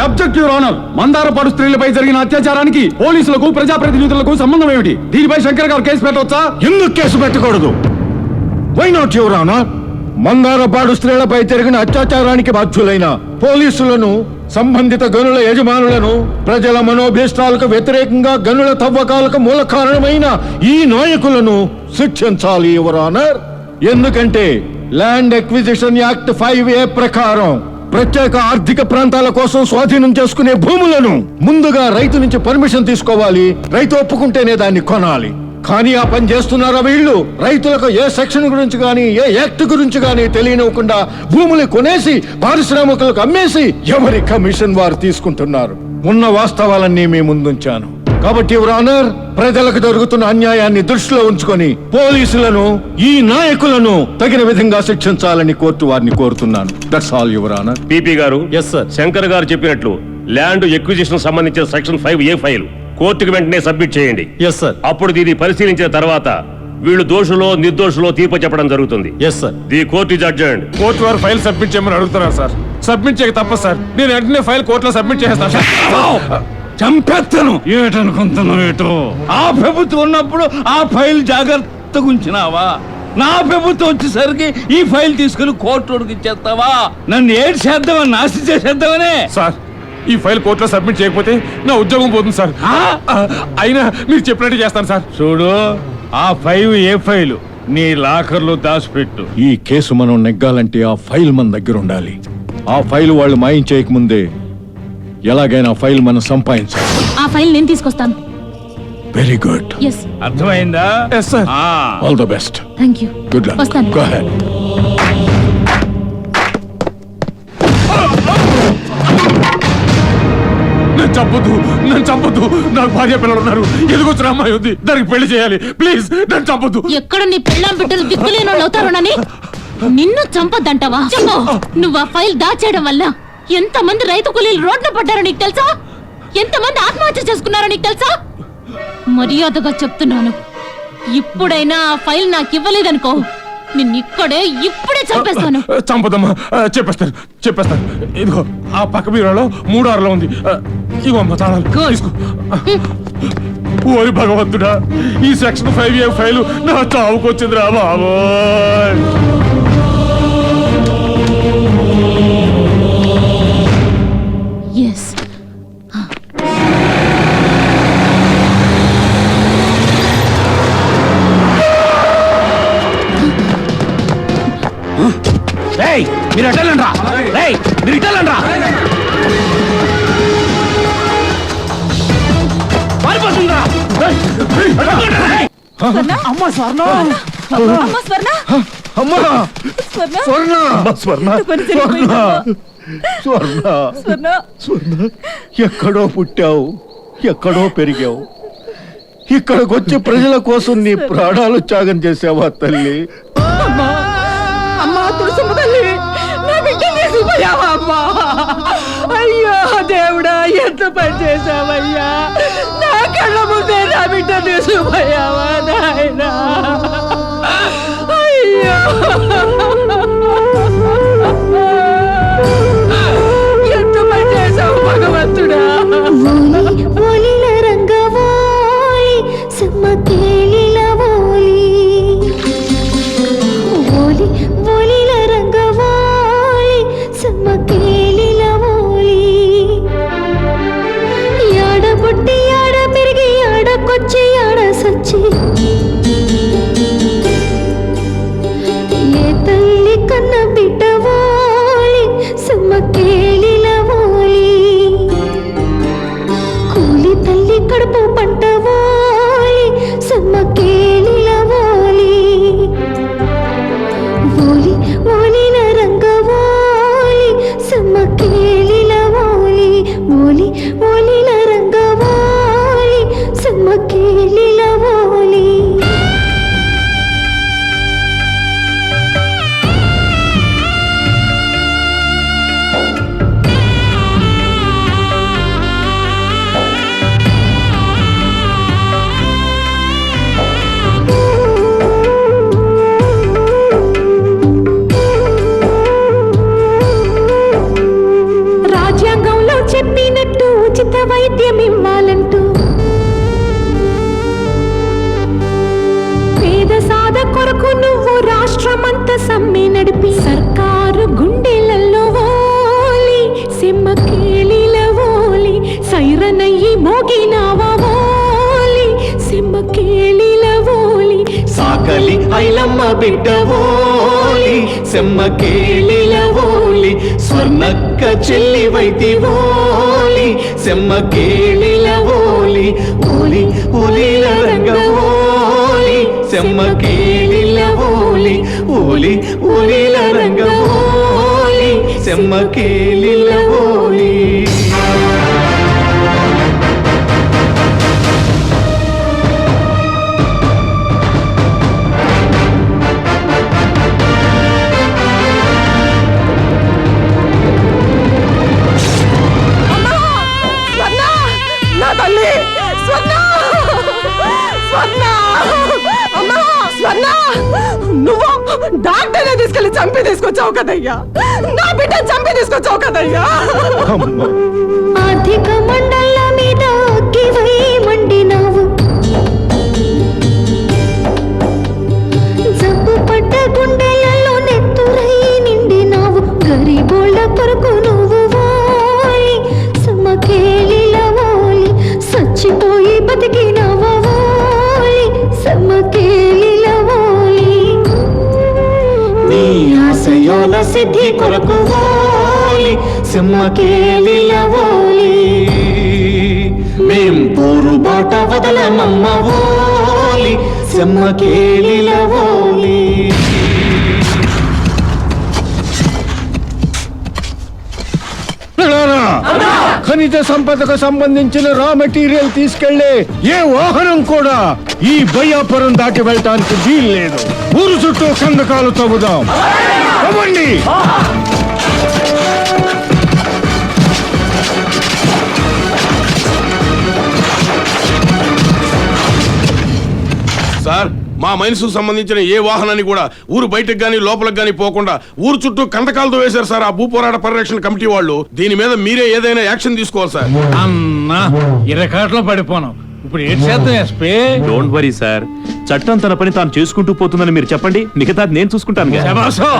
Object your honour. Mandarapadu స్త్రీలపై జరిగిన అత్యాచారానికి పోలీసులకు ప్రజాప్రతినిధులకు సంబంధం ఏమిటి? దీనిపై శంకర్ గారు కేసు పెట్టవచ్చా? ఎందుకు కేసు పెట్టకూడదు? Why not your honour? Mandarapadu స్త్రీలపై జరిగిన అత్యాచారానికి బాధ్యులైన పోలీసులను, సంబంధిత గనుల యజమానులను, ప్రజల మనోభీష్టాలకు వ్యతిరేకంగా గనుల తవ్వకాలకు మూల కారణమైన ఈ నాయకులను శిక్షించాలి యువర్ ఆనర్. ఎందుకంటే ల్యాండ్ ఎక్విజిషన్ యాక్ట్ 5A ప్రకారం ప్రత్యేక ఆర్థిక ప్రాంతాల కోసం స్వాధీనం చేసుకునే భూములను ముందుగా రైతు నుంచి పర్మిషన్ తీసుకోవాలి. రైతు ఒప్పుకుంటేనే దాన్ని కొనాలి. కానీ ఆ పని చేస్తున్నారా వీళ్ళు? రైతులకు ఏ సెక్షన్ గురించి గానీ, ఏ యాక్ట్ గురించి గానీ తెలియనివ్వకుండా భూములు కొనేసి పారిశ్రామికులకు అమ్మేసి ఎవరి కమిషన్ వారు తీసుకుంటున్నారు. ఉన్న వాస్తవాలన్నీ మీ ముందుంచాను. కాబట్టి యువర్ ఆనర్, ప్రజలకు జరుగుతున్న అన్యాయాన్ని దృష్టిలో ఉంచుకొని పోలీసులను, ఈ నాయకులను తగిన విధంగా శిక్షించాలని కోర్టు వారిని కోరుతున్నాను. That's all your honour. PP గారు, ఎస్ సార్. శంకర్ గారు చెప్పినట్లు ల్యాండ్ ఎక్విజిషన్ సంబంధించిన సెక్షన్ 5A ఫైల్ కోర్టుకు వెంటనే సబ్మిట్ చేయండి. Yes sir. అప్పుడు దీన్ని పరిశీలించిన తర్వాత వీళ్ళు దోషులో నిర్దోషులో తీర్పు చెప్పడం జరుగుతుంది. Yes sir. The court is adjourned. Court వారు ఫైల్ సబ్మిట్ చేయమని అడుగుతున్నారు సార్. సబ్మిట్ చేయక తప్పదు సార్. నేను వెంటనే ఫైల్ కోర్టులో సబ్మిట్ చేస్తాను సార్. చంపేస్తాను. ఏటనుకుంటున్నావు? ఏటో ఆ ప్రభుత్వం ఉన్నప్పుడు ఆ ఫైల్ జాగ్రత్తగా ఉంచినావా? నా ప్రభుత్వం వచ్చేసరికి ఈ ఫైల్ తీసుకుని కోర్టుకి ఇచ్చేస్తావా? నన్ను ఏడు చేద్దామని, నాశనం చేసేద్దామనే. సార్, ఈ ఫైల్ కోర్టులో సబ్మిట్ చేయకపోతే నా ఉద్యోగం పోతుంది సార్. అయినా మీరు చెప్పినట్టు చేస్తాను సార్. చూడు, ఆ 5A ఫైలు నీ లాకర్లో దాచిపెట్టు. ఈ కేసు మనం నెగ్గాలంటే ఆ ఫైల్ మన దగ్గర ఉండాలి. ఆ ఫైల్ వాళ్ళు మాయం చేయకముందే ఎలాగైనా ఫైల్ మనం సంపాదించాలి. ఆ ఫైల్ నేను తీసుకొస్తాను. Very good. ఎస్. అర్థమైందా? Yes sir. All the best. Thank you. Good luck. వస్తాను. Go ahead. నన్ను చంపొద్దు. నాకు భార్య పిల్లలు ఉన్నారు. ఎదుగొచ్చిన అమ్మాయి ఉంది. దానికి పెళ్లి చేయాలి. ప్లీజ్ నన్ను చంపొద్దు. ఎక్కడ నీ పెళ్ళాం బిడ్డలు దిక్కులేని వాళ్ళు అవుతారోనని నిన్ను చంపొద్దంటావా? చెప్పు. నువ్వు ఆ ఫైల్ దాచేయడం వల్ల ఎంతమంది రైతు కూలీలు రోడ్న పడ్డారో నీకు తెలుసా? ఎంతమంది ఆత్మహత్య చేసుకున్నారో నీకు తెలుసా? మర్యాదగా చెప్తున్నాను, ఇప్పుడైనా ఆ ఫైల్ నాకు ఇవ్వలేదనుకో, ఇప్పుడే చంపేస్తాను. చంపదమ్మా. చెప్పేస్తాను. ఇదిగో ఆ పక్క బీరువాలో 3 ఆరులో ఉంది. ఇగో అమ్మ తాళాలు తీసుకో. ఓరి భగవంతుడా, ఈ సెక్షన్ 5A ఫైలు నా చావుకొచ్చిందిరా బాబోయ్. ఎస్. మీరు ఎట్టాలండ్రా? మీరు ఇట్టాలండ్రా? పారిపోతుందా? అమ్మ స్వర్ణ, ఎక్కడో పుట్టావు, ఎక్కడో పెరిగావు. ఇక్కడికొచ్చి ప్రజల కోసం నీ ప్రాణాలు త్యాగం చేసావా తల్లి? అయ్యో దేవుడా, ఎంత పని చేసావయ్యా! నా కళ్ళ ముందే నా బిడ్డ తీసుకుపోయావా నాయనా? అయ్యో, ఎంత పని చేసావు భగవంతుడా! ఏ తల్లి చెప్పినట్టు ఉచిత వైద్యం ఇవ్వాలంటూ పేద సాధ కొరకు నువ్వు రాష్ట్రమంతా సమ్మె నడిపి సర్కారు గుండెలలో ఓలి సింహకేళిల ఓలి సైరనయ్యి మోగినావా ఓలి సింహకేళిల ఓలి సాకలి ఐలమ్మ బిడ్డ ఓలి సెమ్మకేళిల ఓలి స్వర్ణక్క చెల్లి వైతి ఓలి సెమ్మకేళిల ఓలి ఓలి ఓలిల రంగ ఓలి సెమ్మకేళిల ఓలి ఓలి ఓలిల రంగ ఓలి సెమ్మకేళిల ఓలి నా తల్లి స్వర్ణ స్వర్ణ అమ్మా స్వర్ణ నువ్వు డాక్టర్నే తీసుకెళ్లి చంపి తీసుకొచ్చావు కదయ్యా నా బిడ్డ చంపి తీసుకొచ్చావు కదయ్యా ఆర్థిక మండల మీద అగ్గివై మండినావు జబ్బు పడ్డ గుండెలలో నెత్తురై నిండినావు గరీబోళ్ళ కొరకు నువ్వు వాలి సమకేళిల వాలి చచ్చిపోయి బతికినావా వాలి సమకేళిల వాలి నీ ఆశయాల సిద్ధి కొరకు ఓలి సింహకేళిల ఓలి మేం పోరు బాట వదలమమ్మ ఓలి సింహకేళిల ఓలి పిల్లరా, ఖనిజ సంపదకు సంబంధించిన రా మెటీరియల్ తీసుకెళ్లే ఏ వాహనం కూడా ఈ బయ్యాపురం దాటి వెళ్ళటానికి వీల్లేదు. ఊరు చుట్టూ కందకాలు తవ్వుదాం. తవ్వండి. సార్ మా మైన్స్ సంబంధించిన ఏ వాహనాన్ని కూడా ఊరు బయటకు గానీ లోపలికి గానీ పోకుండా ఊరు చుట్టూ కంటకాలతో వేశారు సార్ ఆ భూ పోరాట పరిరక్షణ కమిటీ వాళ్ళు. దీని మీద మీరే ఏదైనా యాక్షన్ తీసుకోవాలి సార్. అన్నా ఇరకాట్లో పడిపోను. ఇప్పుడు ఏం చేద్దాం ఎస్పీ? డోంట్ వరీ సార్, చట్టం తన పని తాను చేసుకుంటూ పోతుందని మీరు చెప్పండి, మిగతాది నేను చూసుకుంటాను. శబాసు.